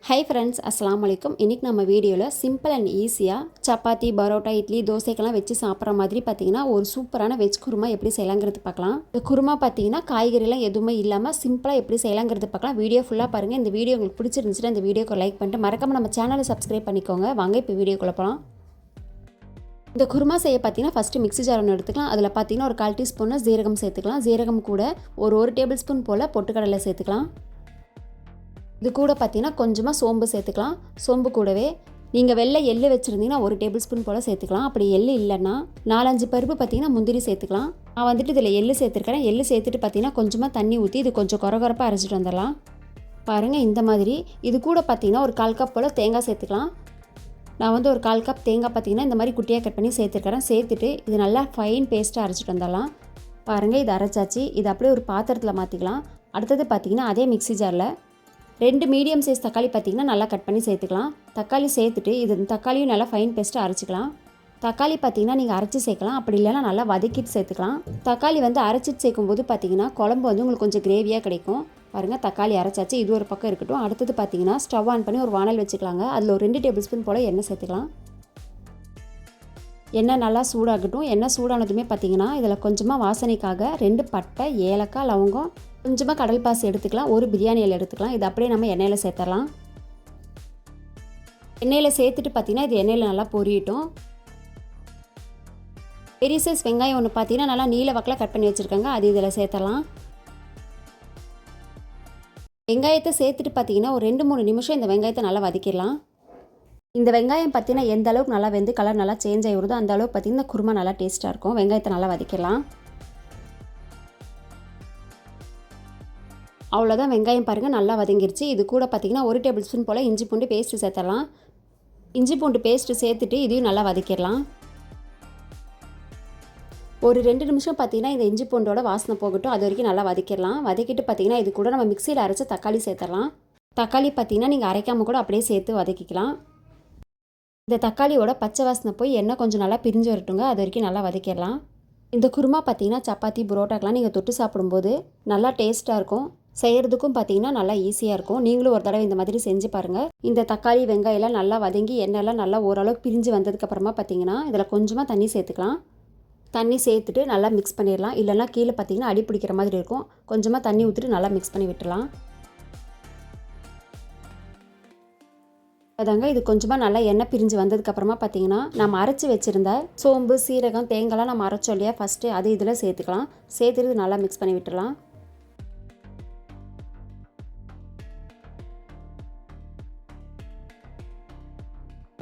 Hi friends, அஸ்ஸலாமு அலைக்கும். இன்றைக்கி நம்ம வீடியோவில் சிம்பிள் அண்ட் ஈஸியாக சப்பாத்தி, பரோட்டா, இட்லி, தோசைக்கெல்லாம் வச்சு சாப்பிட்ற மாதிரி பார்த்திங்கன்னா ஒரு சூப்பரான வெஜ் குருமா எப்படி செய்யலாங்கிறது பார்க்கலாம். இந்த குருமா பார்த்திங்கன்னா காய்கறிலாம் எதுவுமே இல்லாமல் சிம்பிளாக எப்படி செய்யலாங்கிறது பார்க்கலாம். வீடியோ ஃபுல்லாக பாருங்கள். இந்த வீடியோ உங்களுக்கு பிடிச்சிருந்துச்சுன்னா இந்த வீடியோக்கு லைக் பண்ணிட்டு மறக்காமல் நம்ம சேனலை சப்ஸ்கிரைப் பண்ணிக்கோங்க. வாங்க இப்போ வீடியோக்குள்ள போகலாம். இந்த குருமா செய்ய பார்த்தீங்கன்னா ஃபஸ்ட்டு மிக்ஸி ஜார் ஒன்று எடுத்துக்கலாம். அதில் பார்த்தீங்கன்னா ஒரு 1/4 டீஸ்பூன் ஜீரகம் சேர்த்துக்கலாம். ஜீரகம் கூட ஒரு டேபிள் ஸ்பூன் போல் பொட்டுக்கடலை சேர்த்துக்கலாம். இது கூட பார்த்தீங்கன்னா கொஞ்சமாக சோம்பு சேர்த்துக்கலாம். சோம்பு கூடவே நீங்கள் வெள்ளை எள்ளு வச்சுருந்தீங்கன்னா 1 டேபிள் ஸ்பூன் போல் சேர்த்துக்கலாம். அப்படி எள்ளு இல்லைன்னா 4-5 பருப்பு பார்த்தீங்கன்னா முந்திரி சேர்த்துக்கலாம். நான் வந்துட்டு இதில் எள்ளு சேர்த்துருக்கிறேன். எள்ளு சேர்த்துட்டு பார்த்தீங்கன்னா கொஞ்சமாக தண்ணி ஊற்றி இது கொஞ்சம் கொரகொரப்பாக அரைச்சிட்டு வந்துடலாம். பாருங்கள் இந்த மாதிரி. இது கூட பார்த்தீங்கன்னா ஒரு 1/4 கப் போல் தேங்காய் சேர்த்துக்கலாம். நான் வந்து ஒரு 1/4 கப் தேங்காய் பார்த்தீங்கன்னா இந்த மாதிரி குட்டியாக கட் பண்ணி சேர்த்துருக்கிறேன். சேர்த்துட்டு இது நல்லா ஃபைன் பேஸ்ட்டாக அரைச்சிட்டு வந்துடலாம். பாருங்கள் இது அரைச்சாச்சு. இது அப்படியே ஒரு பாத்திரத்தில் மாற்றிக்கலாம். அடுத்தது பார்த்தீங்கன்னா அதே மிக்ஸி ஜாரில் 2 மீடியம் சைஸ் தக்காளி பார்த்திங்கன்னா நல்லா கட் பண்ணி சேர்த்துக்கலாம். தக்காளி சேர்த்துட்டு இது தக்காளியும் நல்லா ஃபைன் பேஸ்ட்டாக அரைச்சிக்கலாம். தக்காளி பார்த்திங்கன்னா நீங்கள் அரைச்சி சேர்க்கலாம். அப்படி இல்லைனா நல்லா வதக்கிட்டு சேர்த்துக்கலாம். தக்காளி வந்து அரைச்சிட்டு சேர்க்கும்போது பார்த்திங்கன்னா குழம்பு வந்து உங்களுக்கு கொஞ்சம் கிரேவியாக கிடைக்கும். பாருங்கள் தக்காளி அரைச்சாச்சு. இது ஒரு பக்கம் இருக்கட்டும். அடுத்தது பார்த்திங்கன்னா ஸ்டவ் ஆன் பண்ணி ஒரு வானல் வச்சுக்கலாங்க. அதில் ஒரு 2 டேபிள் ஸ்பூன் போல் எண்ணெய் சேர்த்துக்கலாம். எண்ணெய் நல்லா சூடாகட்டும். எண்ணெய் சூடானதுமே பார்த்திங்கன்னா இதில் கொஞ்சமாக வாசனைக்காக 2 பட்டை, ஏலக்காய், லவங்கம், கொஞ்சமாக கடல் பாசி எடுத்துக்கலாம். ஒரு பிரியாணி இலை எடுத்துக்கலாம். இது அப்படியே நம்ம எண்ணெயில் சேர்த்துடலாம். எண்ணெயில் சேர்த்துட்டு பார்த்திங்கன்னா இது எண்ணெயில் நல்லா பொரியட்டும். பெரிய சைஸ் வெங்காயம் ஒன்று பார்த்திங்கன்னா நல்லா நீல வாக்கில் கட் பண்ணி வச்சுருக்காங்க. அது இதில் சேர்த்துடலாம். வெங்காயத்தை சேர்த்துட்டு பார்த்திங்கன்னா ஒரு 2-3 நிமிஷம் இந்த வெங்காயத்தை நல்லா வதக்கிடலாம். இந்த வெங்காயம் பார்த்திங்கன்னா எந்த அளவுக்கு நல்லா வெந்து கலர் நல்லா சேஞ்ச் ஆகி வருதோ அந்த அளவுக்கு பார்த்திங்கன்னா குருமா நல்லா டேஸ்ட்டாக இருக்கும். வெங்காயத்தை நல்லா வதக்கிடலாம். அவ்வளோதான், வெங்காயம் பாருங்கள் நல்லா வதங்கிருச்சு. இது கூட பார்த்திங்கன்னா 1 டேபிள் ஸ்பூன் போல் இஞ்சி பூண்டு பேஸ்ட்டு சேர்த்துடலாம். இஞ்சி பூண்டு பேஸ்ட்டு சேர்த்துட்டு இதையும் நல்லா வதக்கிடலாம். ஒரு 2 நிமிஷம் பார்த்திங்கன்னா இந்த இஞ்சி பூண்டோட வாசனை போகட்டும். அது வரைக்கும் நல்லா வதக்கிடலாம். வதக்கிட்டு பார்த்திங்கன்னா இது கூட நம்ம மிக்சியில் அரைச்ச தக்காளி சேர்த்துடலாம். தக்காளி பார்த்திங்கன்னா நீங்கள் அரைக்காமல் கூட அப்படியே சேர்த்து வதக்கிக்கலாம். இந்த தக்காளியோட பச்சை வாசனை போய் எண்ணெய் கொஞ்சம் நல்லா பிரிஞ்சு வரட்டுங்க. அது வரைக்கும் நல்லா வதக்கிடலாம். இந்த குருமா பார்த்திங்கன்னா சப்பாத்தி, புரோட்டாக்கெலாம் நீங்கள் தொட்டு சாப்பிடும்போது நல்லா டேஸ்ட்டாக இருக்கும். செய்கிறதுக்கும் பார்த்திங்கன்னா நல்லா ஈஸியாக இருக்கும். நீங்களும் ஒரு தடவை இந்த மாதிரி செஞ்சு பாருங்கள். இந்த தக்காளி, வெங்காயம்லாம் நல்லா வதங்கி எண்ணெய்லாம் நல்லா ஓரளவுக்கு பிரிஞ்சு வந்ததுக்கப்புறமா பார்த்திங்கன்னா இதில் கொஞ்சமாக தண்ணி சேர்த்துக்கலாம். தண்ணி சேர்த்துட்டு நல்லா மிக்ஸ் பண்ணிடலாம். இல்லைனா கீழே பார்த்திங்கன்னா அடி பிடிக்கிற மாதிரி இருக்கும். கொஞ்சமாக தண்ணி ஊற்றிட்டு நல்லா மிக்ஸ் பண்ணி விட்டுலாம். அதாங்க இது கொஞ்சமாக நல்லா எண்ணெய் பிரிஞ்சு வந்ததுக்கப்புறமா பார்த்திங்கன்னா நம்ம அரைச்சி வச்சுருந்த சோம்பு, சீரகம், தேங்காய்லாம் நம்ம அரைச்சோம் இல்லையா ஃபஸ்ட்டு, அது இதில் சேர்த்துக்கலாம். சேர்த்துட்டு நல்லா மிக்ஸ் பண்ணி விட்டுடலாம்.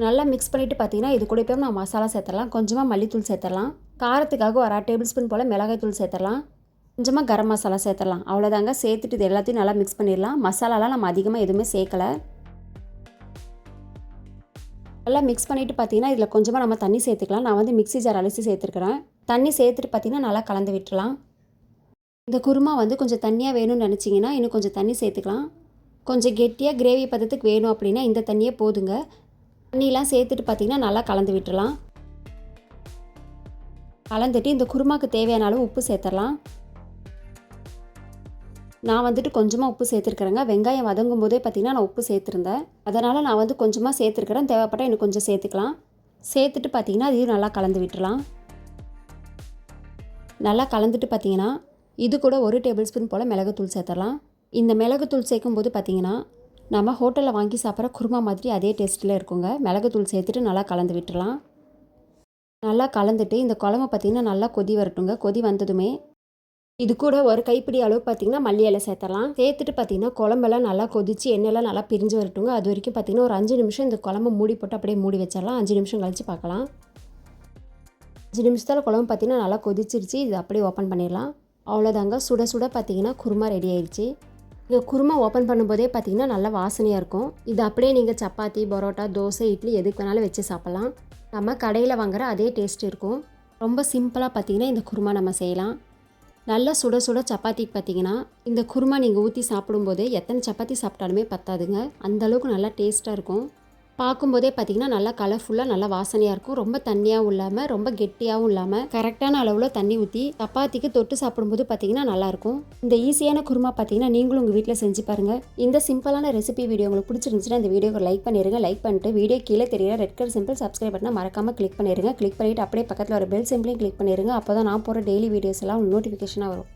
நல்லா மிக்ஸ் பண்ணிவிட்டு பார்த்திங்கன்னா இது கூட இப்போ நான் மசாலா சேர்த்துடலாம். கொஞ்சமாக மல்லித்தூள் சேர்த்துடலாம். காரத்துக்காக ஒரு 1/2 டேபிள் ஸ்பூன் போல் மிளகாய் தூள் சேர்த்துடலாம். கொஞ்சமாக கரம் மசாலா சேர்த்துடலாம். அவ்வளோதாங்க. சேர்த்துட்டு இது எல்லாத்தையும் நல்லா மிக்ஸ் பண்ணிடலாம். மசாலாலாம் நம்ம அதிகமாக எதுவுமே சேர்க்கலை. நல்லா மிக்ஸ் பண்ணிவிட்டு பார்த்திங்கன்னா இதில் கொஞ்சமாக நம்ம தண்ணி சேர்த்துக்கலாம். நான் வந்து மிக்ஸி ஜார் அலசி சேர்த்துருக்குறேன். தண்ணி சேர்த்துட்டு பார்த்திங்கன்னா நல்லா கலந்து விட்டுலாம். இந்த குருமா வந்து கொஞ்சம் தண்ணியாக வேணும்னு நினச்சிங்கன்னா இன்னும் கொஞ்சம் தண்ணி சேர்த்துக்கலாம். கொஞ்சம் கெட்டியாக கிரேவி பதத்துக்கு வேணும் அப்படின்னா இந்த தண்ணியே போதுங்க. தண்ணியெலாம் சேர்த்துட்டு பார்த்திங்கன்னா நல்லா கலந்து விட்டுலாம். கலந்துட்டு இந்த குருமாவுக்கு தேவையான அளவு உப்பு சேர்த்துடலாம். நான் வந்துட்டு கொஞ்சமாக உப்பு சேர்த்துருக்குறேங்க. வெங்காயம் வதங்கும் போதே பார்த்திங்கன்னா நான் உப்பு சேர்த்துருந்தேன். அதனால் நான் வந்து கொஞ்சமாக சேர்த்துருக்குறேன். தேவைப்பட்டால் இன்னும் கொஞ்சம் சேர்த்துக்கலாம். சேர்த்துட்டு பார்த்திங்கன்னா அதையும் நல்லா கலந்து விட்டுலாம். நல்லா கலந்துட்டு பார்த்திங்கன்னா இது கூட 1 டேபிள் ஸ்பூன் போல் மிளகுத்தூள் சேர்த்துடலாம். இந்த மிளகுத்தூள் சேர்க்கும்போது பார்த்திங்கன்னா நம்ம ஹோட்டலில் வாங்கி சாப்பிட்ற குருமா மாதிரி அதே டேஸ்ட்டில் இருக்குங்க. மிளகுத்தூள் சேர்த்துட்டு நல்லா கலந்து விட்டுலாம். நல்லா கலந்துட்டு இந்த குழம்பு பார்த்திங்கன்னா நல்லா கொதி வரட்டுங்க. கொதி வந்ததுமே இது கூட ஒரு கைப்பிடி அளவு பார்த்திங்கன்னா மல்லி இலை சேர்த்துடலாம். சேர்த்துட்டு பார்த்திங்கன்னா குழம்பெல்லாம் நல்லா கொதித்து எண்ணெயெல்லாம் நல்லா பிரிஞ்சு வரட்டுங்க. அது வரைக்கும் பார்த்திங்கன்னா ஒரு 5 நிமிஷம் இந்த குழம்பு மூடி போட்டு அப்படியே மூடி வச்சிடலாம். 5 நிமிஷம் கழித்து பார்க்கலாம். 5 நிமிஷத்தில் குழம்பு பார்த்திங்கன்னா நல்லா கொதிச்சிருச்சு. இது அப்படியே ஓப்பன் பண்ணிடலாம். அவ்வளோதாங்க. சுட சுட பார்த்திங்கன்னா குருமா ரெடி ஆயிடுச்சு. இந்த குருமா ஓப்பன் பண்ணும்போதே பார்த்திங்கன்னா நல்லா வாசனையாக இருக்கும். இது அப்படியே நீங்கள் சப்பாத்தி, பரோட்டா, தோசை, இட்லி எதுக்கு வேணாலும் வச்சு சாப்பிட்லாம். நம்ம கடையில் வாங்குகிற அதே டேஸ்ட் இருக்கும். ரொம்ப சிம்பிளாக பார்த்திங்கன்னா இந்த குருமா நம்ம செய்யலாம். நல்லா சுட சுட சப்பாத்திக்கு பார்த்திங்கன்னா இந்த குருமா நீங்கள் ஊற்றி சாப்பிடும்போது எத்தனை சப்பாத்தி சாப்பிட்டாலுமே பத்தாதுங்க. அந்தளவுக்கு நல்லா டேஸ்ட்டாக இருக்கும். பார்க்கும்போதே பார்த்தீங்கன்னா நல்லா கலர்ஃபுல்லாக நல்லா வாசனையாக இருக்கும். ரொம்ப தண்ணியாகவும் இல்லாமல் ரொம்ப கெட்டியாகவும் இல்லாமல் கரெக்டான அளவில் தண்ணி ஊற்றி சப்பாத்திக்கு தொட்டு சாப்பிடும்போது பார்த்தீங்கன்னா நல்லாயிருக்கும். இந்த ஈஸியான குருமா பார்த்தீங்கன்னா நீங்களும் உங்கள் வீட்டில் செஞ்சு பாருங்கள். இந்த சிம்பிளான ரெசிபி வீடியோ உங்களுக்கு பிடிச்சிருந்துச்சுன்னா இந்த வீடியோக்கு லைக் பண்ணிடுங்க. லைக் பண்ணிட்டு வீடியோ கீழே தெரியுற ரெட் கலர் சிம்பிள் சப்ஸ்கிரைப் பட்டனை மறக்காமல் கிளிக் பண்ணிடுங்க. கிளிக் பண்ணிவிட்டு அப்படியே பக்கத்தில் ஒரு பெல் சிம்பிளையும் கிளிக் பண்ணிடுங்க. அப்போ தான் நான் போகிற டெய்லி வீடியோஸ் எல்லாம் உங்களுக்கு நோட்டிஃபிகேஷனாக வரும்.